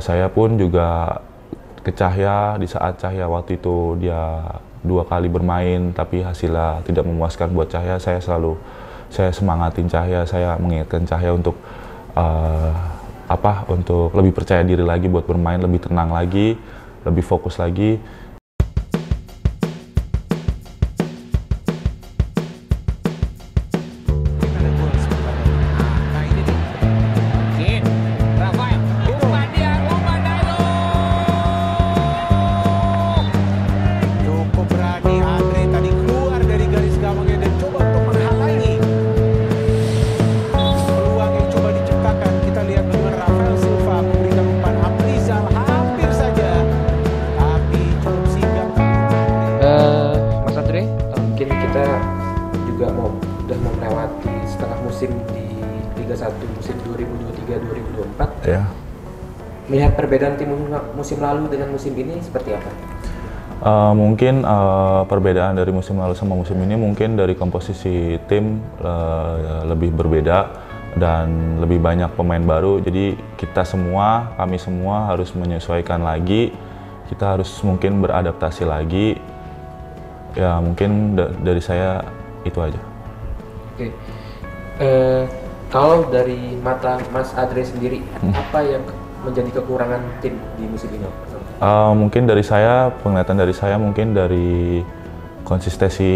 Saya pun juga ke Cahya di saat Cahya waktu itu dia 2 kali bermain tapi hasilnya tidak memuaskan buat Cahya. Saya semangatin Cahya, saya mengingatkan Cahya untuk untuk lebih percaya diri lagi buat bermain, lebih tenang lagi, lebih fokus lagi. Udah mau melewati setengah musim di Liga 1 musim 2023-2024. Ya. Melihat perbedaan tim musim lalu dengan musim ini seperti apa? Mungkin perbedaan dari musim lalu sama musim ini mungkin dari komposisi tim lebih berbeda dan lebih banyak pemain baru. Jadi kami semua harus menyesuaikan lagi. Kita harus mungkin beradaptasi lagi. Ya mungkin dari saya itu aja. Oke. Kalau dari mata Mas Adre sendiri, apa yang menjadi kekurangan tim di musim ini? Mungkin penglihatan dari saya mungkin dari konsistensi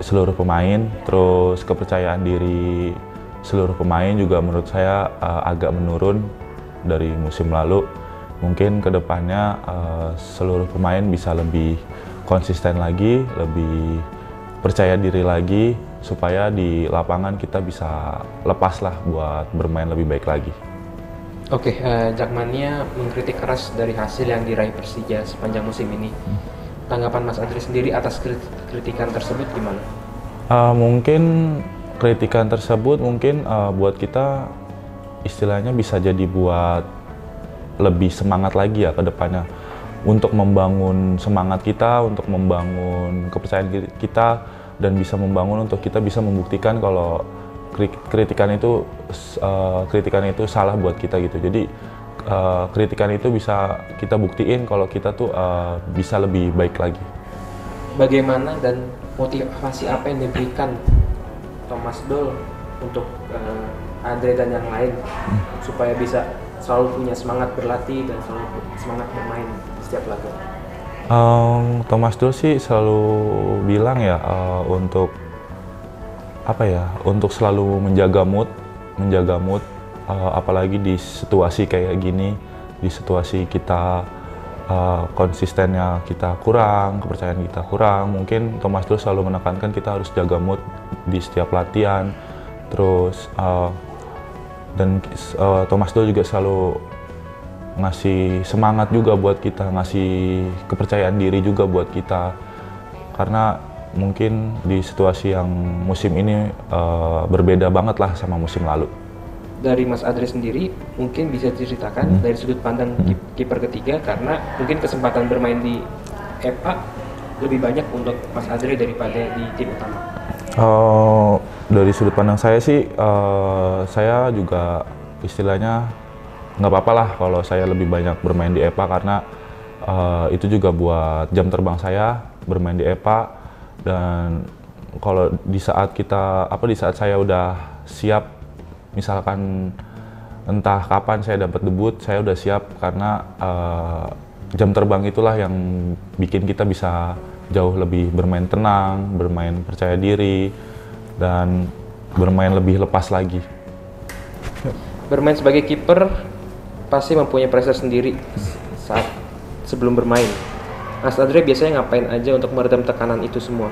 seluruh pemain, terus kepercayaan diri seluruh pemain juga menurut saya agak menurun dari musim lalu. Mungkin kedepannya seluruh pemain bisa lebih konsisten lagi, lebih percaya diri lagi, supaya di lapangan kita bisa lepas lah buat bermain lebih baik lagi. Oke, Jakmania mengkritik keras dari hasil yang diraih Persija sepanjang musim ini. Tanggapan Mas Adri sendiri atas kritikan tersebut gimana? Mungkin kritikan tersebut buat kita istilahnya bisa jadi buat lebih semangat lagi ya ke depannya. Untuk membangun semangat kita, untuk membangun kepercayaan kita, dan bisa membangun untuk kita bisa membuktikan kalau kritikan itu salah buat kita gitu. Jadi kritikan itu bisa kita buktiin kalau kita tuh bisa lebih baik lagi. Bagaimana dan motivasi apa yang diberikan Thomas Doll untuk Andre dan yang lain supaya bisa selalu punya semangat berlatih dan selalu semangat bermain di setiap laga? Thomas Doll sih selalu bilang ya untuk selalu menjaga mood, apalagi di situasi kayak gini, di situasi kita konsistennya kita kurang, kepercayaan kita kurang. Mungkin Thomas Doll selalu menekankan kita harus jaga mood di setiap latihan. Terus Thomas Doll juga selalu ngasih semangat juga buat kita, ngasih kepercayaan diri juga buat kita. Karena mungkin di situasi yang musim ini berbeda banget lah sama musim lalu. Dari Mas Adre sendiri, mungkin bisa diceritakan dari sudut pandang kiper ketiga, karena mungkin kesempatan bermain di EPA lebih banyak untuk Mas Adre daripada di tim utama. Dari sudut pandang saya sih, saya juga istilahnya nggak apa-apa lah kalau saya lebih banyak bermain di EPA, karena itu juga buat jam terbang saya bermain di EPA. Dan kalau di saat saya udah siap, misalkan entah kapan saya dapat debut, saya udah siap, karena jam terbang itulah yang bikin kita bisa jauh lebih bermain tenang, bermain percaya diri, dan bermain lebih lepas lagi. Bermain sebagai kiper pasti mempunyai pressure sendiri saat sebelum bermain. Mas Adre biasanya ngapain aja untuk meredam tekanan itu semua?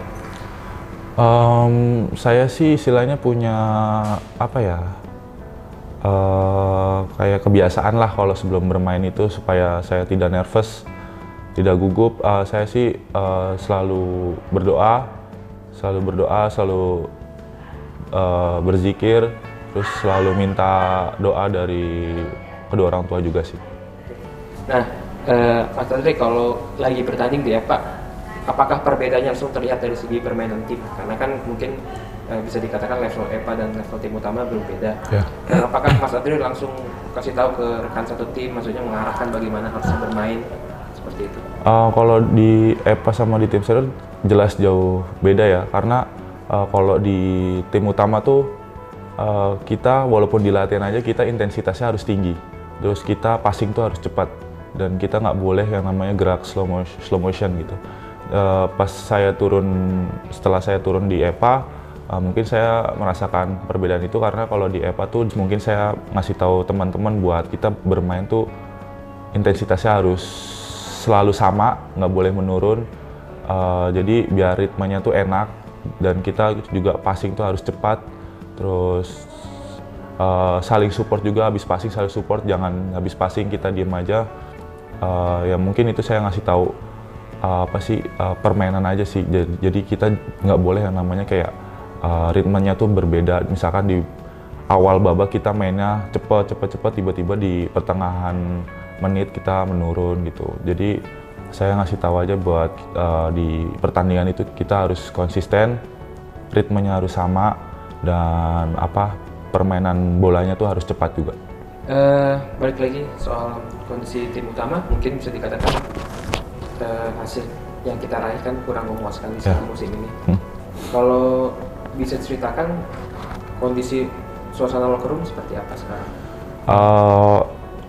Saya sih istilahnya punya kayak kebiasaan lah kalau sebelum bermain itu supaya saya tidak nervous, tidak gugup. Saya sih selalu berdoa, selalu berzikir, terus selalu minta doa dari kedua orang tua juga sih. Nah, Mas Andre kalau lagi bertanding di EPA, apakah perbedaannya langsung terlihat dari segi permainan tim? Karena kan mungkin bisa dikatakan level EPA dan level tim utama belum beda. Dan apakah Mas Adri langsung kasih tahu ke rekan satu tim, maksudnya mengarahkan bagaimana harus bermain seperti itu? Kalau di EPA sama di tim senior jelas jauh beda ya, karena kalau di tim utama tuh kita walaupun di latihan aja kita intensitasnya harus tinggi, terus kita passing tuh harus cepat, dan kita nggak boleh yang namanya gerak slow motion gitu. Pas setelah saya turun di EPA, mungkin saya merasakan perbedaan itu, karena kalau di EPA tuh mungkin saya ngasih tahu teman-teman buat kita bermain tuh intensitasnya harus selalu sama, nggak boleh menurun. Jadi biar ritmenya tuh enak, dan kita juga passing tuh harus cepat, terus saling support juga, habis passing saling support, jangan habis passing kita diem aja. Ya mungkin itu saya ngasih tahu permainan aja sih. Jadi kita nggak boleh yang namanya kayak ritmenya tuh berbeda. Misalkan di awal babak kita mainnya cepet, tiba-tiba di pertengahan menit kita menurun gitu. Jadi saya ngasih tahu aja buat di pertandingan itu kita harus konsisten, ritmenya harus sama, dan permainan bolanya tuh harus cepat juga. Balik lagi soal kondisi tim utama, mungkin bisa dikatakan hasil yang kita raih kan kurang memuaskan di musim ini. Kalau bisa ceritakan kondisi suasana locker room seperti apa sekarang?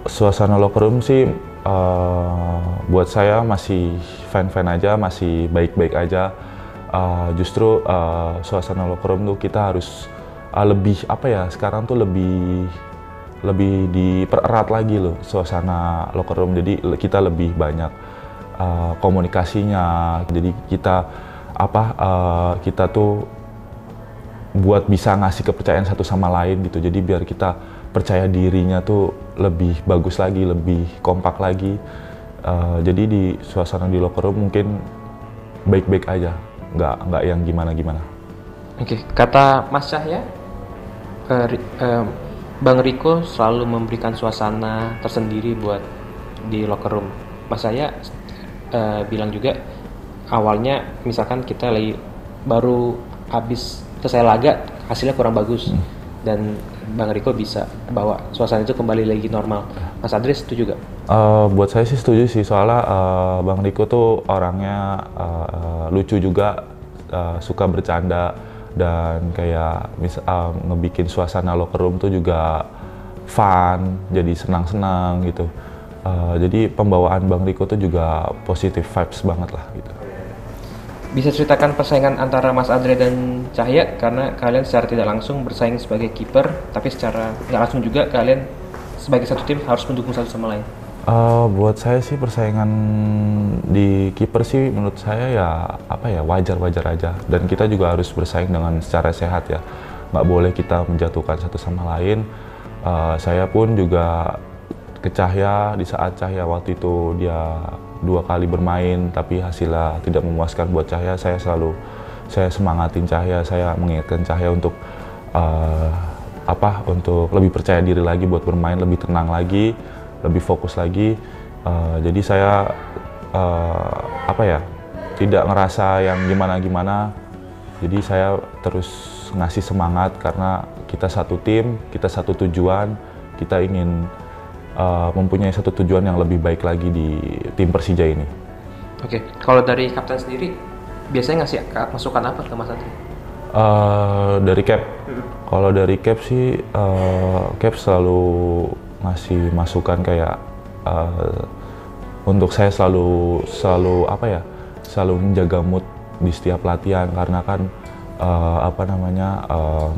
Suasana locker room sih buat saya masih fan-fan aja, masih baik-baik aja. Justru suasana locker room tuh kita harus lebih sekarang tuh lebih dipererat lagi loh suasana locker room. Jadi kita lebih banyak komunikasinya. Jadi kita kita tuh buat bisa ngasih kepercayaan satu sama lain gitu. Jadi biar kita percaya dirinya tuh lebih bagus lagi, lebih kompak lagi. Jadi di suasana di locker room mungkin baik-baik aja, nggak yang gimana-gimana. Oke, kata Mas Cahya, Bang Riko selalu memberikan suasana tersendiri buat di locker room. Mas Cahya bilang juga awalnya misalkan kita lagi baru habis selesai laga hasilnya kurang bagus, dan Bang Riko bisa bawa suasana itu kembali lagi normal. Mas Adri setuju gak? Buat saya sih setuju sih, soalnya Bang Riko tuh orangnya lucu juga, suka bercanda, dan kayak ngebikin suasana locker room tuh juga fun, jadi senang-senang gitu. Jadi pembawaan Bang Riko tuh juga positive vibes banget lah gitu. Bisa ceritakan persaingan antara Mas Andre dan Cahya, karena kalian secara tidak langsung bersaing sebagai kiper, tapi secara nggak langsung juga kalian sebagai satu tim harus mendukung satu sama lain. Buat saya sih persaingan di kiper sih menurut saya ya wajar-wajar aja, dan kita juga harus bersaing dengan secara sehat ya, nggak boleh kita menjatuhkan satu sama lain. Saya pun juga ke Cahya di saat Cahya waktu itu dia 2 kali bermain tapi hasilnya tidak memuaskan buat Cahya, saya semangatin Cahya, saya mengingatkan Cahya untuk untuk lebih percaya diri lagi buat bermain, lebih tenang lagi, lebih fokus lagi. Jadi saya tidak ngerasa yang gimana-gimana. Jadi saya terus ngasih semangat karena kita satu tim, kita satu tujuan, kita ingin mempunyai satu tujuan yang lebih baik lagi di tim Persija ini. Oke, kalau dari kapten sendiri biasanya ngasih masukan apa ke Mas Adri? Dari Cap, kalau dari Cap sih Cap selalu ngasih masukan kayak untuk saya selalu menjaga mood di setiap latihan, karena kan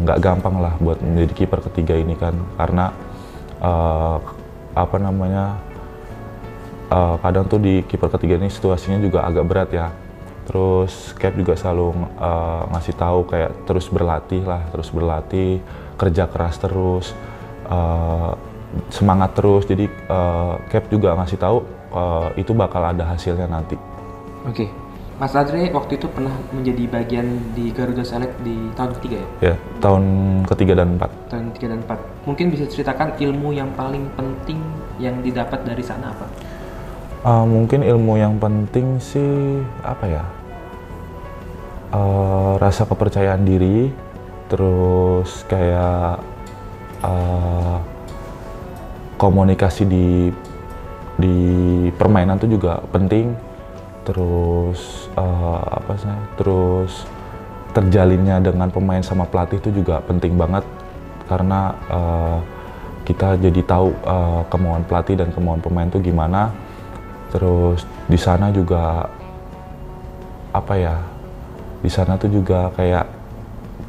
nggak gampang lah buat menjadi kiper ketiga ini kan, karena kadang tuh di kiper ketiga ini situasinya juga agak berat ya. Terus Cap juga selalu ngasih tahu kayak terus berlatih, kerja keras terus, semangat terus. Jadi Cap juga ngasih tahu itu bakal ada hasilnya nanti. Oke, Mas Adri waktu itu pernah menjadi bagian di Garuda Select di tahun ketiga ya? Ya, tahun ketiga dan 4. Tahun 3 dan 4. Mungkin bisa ceritakan ilmu yang paling penting yang didapat dari sana apa? Mungkin ilmu yang penting sih rasa kepercayaan diri, terus kayak komunikasi di permainan tuh juga penting, terus terus terjalinnya dengan pemain sama pelatih itu juga penting banget karena kita jadi tahu kemauan pelatih dan kemauan pemain tuh gimana. Terus di sana juga di sana tuh juga kayak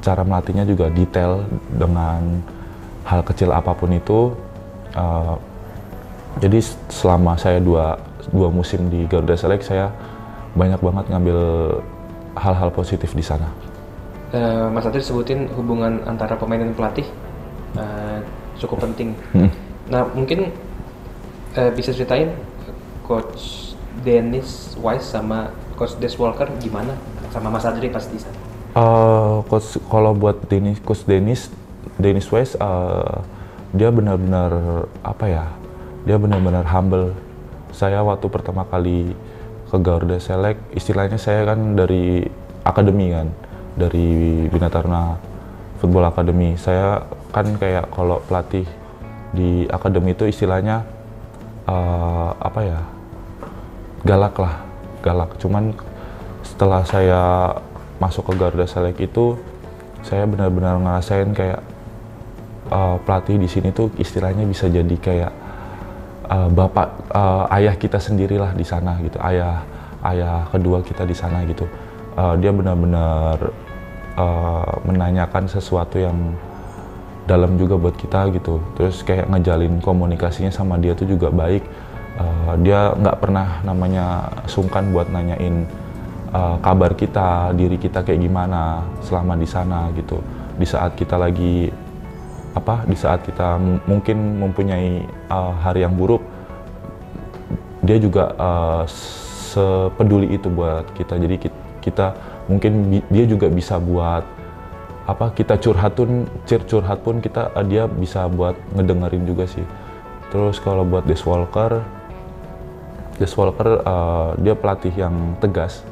cara melatihnya juga detail dengan hal kecil apapun itu. Jadi selama saya dua musim di Garuda Select, saya banyak banget ngambil hal-hal positif di sana. Mas Adri sebutin hubungan antara pemain dan pelatih cukup penting. Nah mungkin bisa ceritain Coach Dennis Wise sama Coach Des Walker gimana sama Mas Adri pas di sana? Kalau buat Coach Dennis Wise, dia benar-benar dia benar-benar humble. Saya waktu pertama kali ke Garuda Select, istilahnya saya kan dari akademi kan, dari Bina Taruna Football Academy. Saya kan kayak kalau pelatih di akademi itu istilahnya galak. Cuman setelah saya masuk ke Garuda Select itu, saya benar-benar ngerasain kayak pelatih di sini tuh istilahnya bisa jadi kayak ayah kita sendirilah di sana gitu, ayah kedua kita di sana gitu. Dia benar-benar menanyakan sesuatu yang dalam juga buat kita gitu. Terus kayak ngejalin komunikasinya sama dia tuh juga baik. Dia nggak pernah namanya sungkan buat nanyain kabar kita, diri kita kayak gimana selama di sana gitu. Di saat kita mungkin mempunyai hari yang buruk, dia juga sepeduli itu buat kita. Jadi kita mungkin dia juga bisa buat kita curhat pun dia bisa buat ngedengerin juga sih. Terus kalau buat Des Walker dia pelatih yang tegas.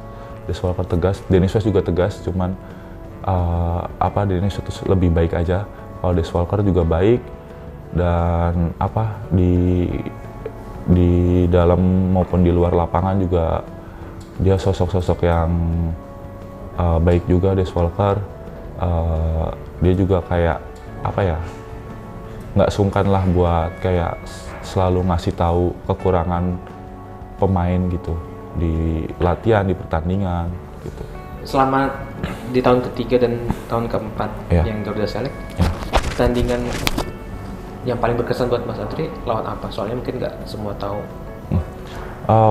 Des Walker tegas, Dennis West juga tegas, cuman Dennis itu lebih baik aja. Kalau Des Walker juga baik, dan di dalam maupun di luar lapangan juga dia sosok-sosok yang baik juga. Des Walker dia juga kayak nggak sungkan lah buat kayak selalu ngasih tahu kekurangan pemain gitu di latihan, di pertandingan gitu. Selama di tahun ketiga dan tahun keempat yang Garuda Select, pertandingan yang paling berkesan buat Mas Adri lawan apa? Soalnya mungkin nggak semua tahu.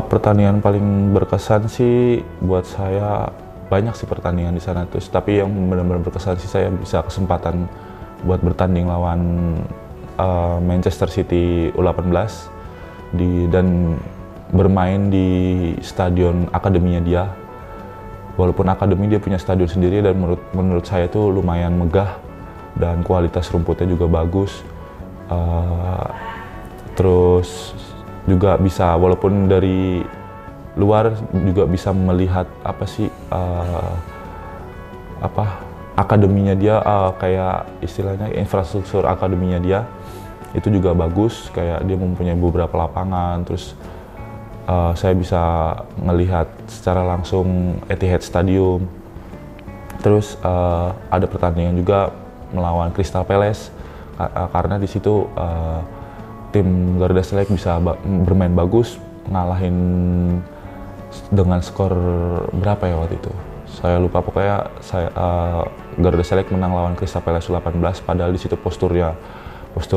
Pertandingan paling berkesan sih buat saya banyak sih pertandingan di sana, terus tapi yang benar-benar berkesan sih saya bisa kesempatan buat bertanding lawan Manchester City U18 dan bermain di stadion akademinya dia. Walaupun akademi dia punya stadion sendiri, dan menurut saya itu lumayan megah dan kualitas rumputnya juga bagus. Terus juga bisa, walaupun dari luar juga bisa melihat akademinya dia, kayak istilahnya infrastruktur akademinya dia itu juga bagus. Kayak dia mempunyai beberapa lapangan, terus saya bisa ngelihat secara langsung Etihad Stadium. Terus ada pertandingan juga melawan Crystal Palace, karena di situ tim Garuda Select bisa bermain bagus, ngalahin dengan skor berapa ya waktu itu. Saya lupa, pokoknya Garuda Select menang lawan Crystal Palace 18, padahal di situ postur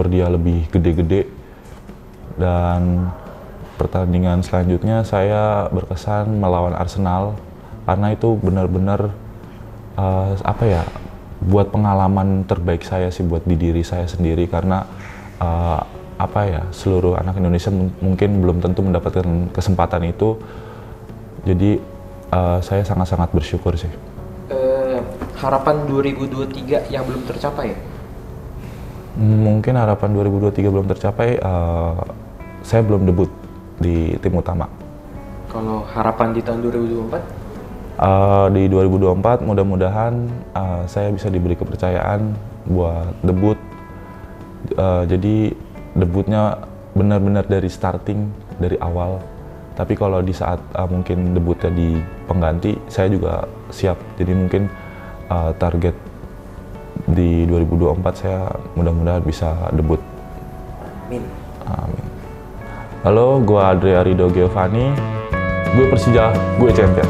dia lebih gede-gede. Dan pertandingan selanjutnya saya berkesan melawan Arsenal, karena itu benar-benar buat pengalaman terbaik saya sih buat di diri saya sendiri, karena seluruh anak Indonesia mungkin belum tentu mendapatkan kesempatan itu. Jadi saya sangat-sangat bersyukur sih. Harapan 2023 yang belum tercapai? Mungkin harapan 2023 belum tercapai, saya belum debut di tim utama. Kalau harapan di tahun 2024? Di 2024 mudah-mudahan saya bisa diberi kepercayaan buat debut. Jadi debutnya benar-benar dari starting, dari awal. Tapi kalau di saat mungkin debutnya di pengganti, saya juga siap. Jadi mungkin target di 2024 saya mudah-mudahan bisa debut. Amin. Amin. Halo, gue Adria Rido Giovanni. Gue Persija, gue champion.